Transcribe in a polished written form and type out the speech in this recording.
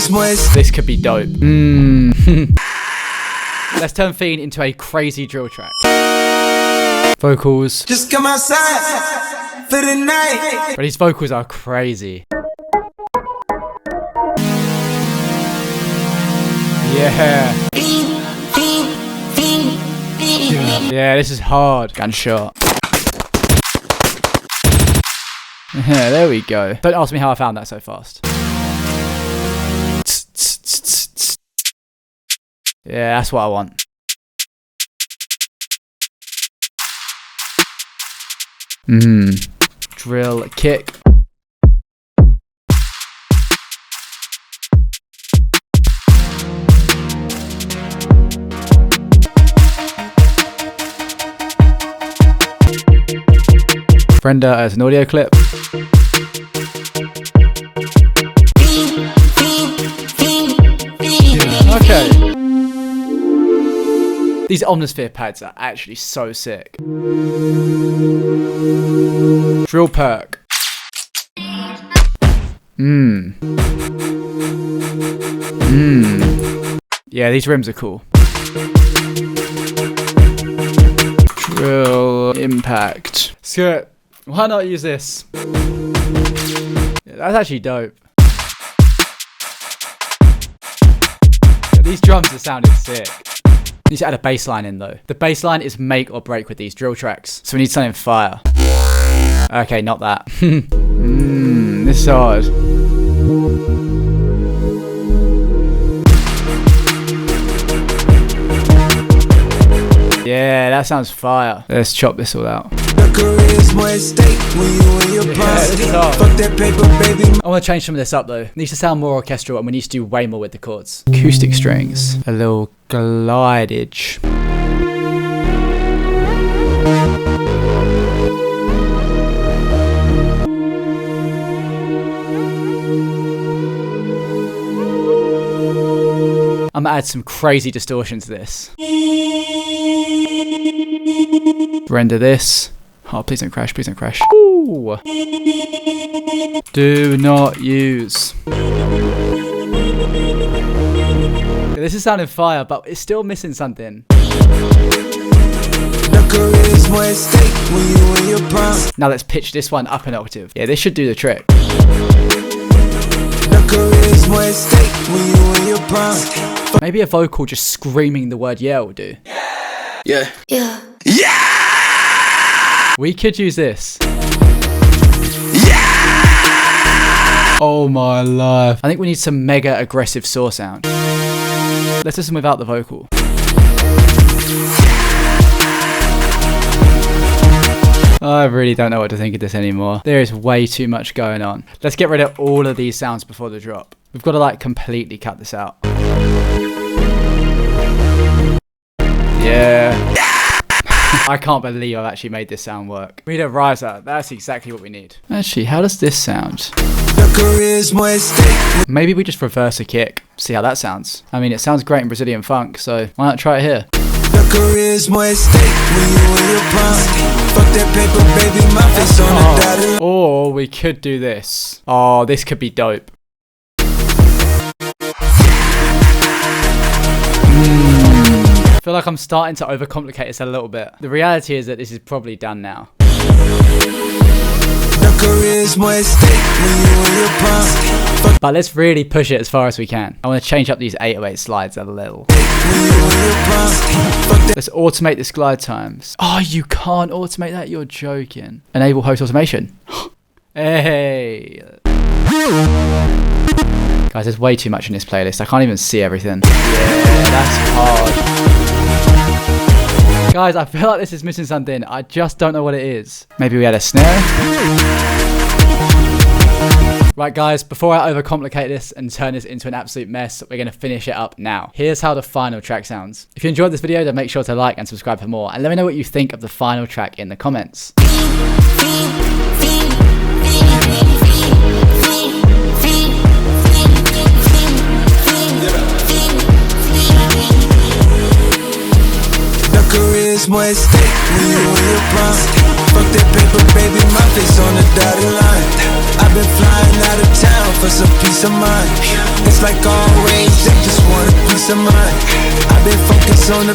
This could be dope. Let's turn Fiend into a crazy drill track. Vocals. Just come outside for the night. But these vocals are crazy. Yeah. Yeah, this is hard. Gunshot. Yeah, there we go. Don't ask me how I found that so fast. Yeah, that's what I want. Drill kick. Render as an audio clip. Okay. These Omnisphere pads are actually so sick. Drill perk. Yeah, these rims are cool. Drill impact. Skirt. Why not use this? Yeah, that's actually dope. Yeah, these drums are sounding sick. Need to add a bass line in though. The bass line is make or break with these drill tracks. So we need something fire. Okay, not that. This is hard. Yeah, that sounds fire. Let's chop this all out. Yeah, this is hard. I want to change some of this up though. It needs to sound more orchestral and we need to do way more with the chords. Acoustic strings. A little glidage. I'm gonna add some crazy distortion to this. Render this. Oh, please don't crash, please don't crash. Ooh. Do not use. This is sounding fire, but it's still missing something. Now let's pitch this one up an octave. Yeah, this should do the trick. Maybe a vocal just screaming the word yeah will do. Yeah. Yeah. Yeah! We could use this. Yeah! Oh my life. I think we need some mega aggressive saw sound. Let's listen without the vocal. I really don't know what to think of this anymore. There is way too much going on. Let's get rid of all of these sounds before the drop. We've got to like completely cut this out. Yeah. I can't believe I've actually made this sound work. We need a riser. That's exactly what we need. Actually, how does this sound? Maybe we just reverse a kick. See how that sounds. I mean, it sounds great in Brazilian funk, so why not try it here? Or we could do this. Oh, this could be dope. I feel like I'm starting to overcomplicate this a little bit. The reality is that this is probably done now. But let's really push it as far as we can. I want to change up these 808 slides a little. Let's automate this glide times. Oh, you can't automate that? You're joking. Enable host automation. Hey. Guys, there's way too much in this playlist. I can't even see everything. Yeah, that's hard. Guys, I feel like this is missing something. I just don't know what it is. Maybe we had a snare? Right guys, before I overcomplicate this and turn this into an absolute mess, we're going to finish it up now. Here's how the final track sounds. If you enjoyed this video, then make sure to like and subscribe for more. And let me know what you think of the final track in the comments. More at stake when you in your prime. Fuck that paper, baby, my face on the dotted line. I've been flying out of town for some peace of mind. It's like always, they just want a piece of mind. I've been focused on the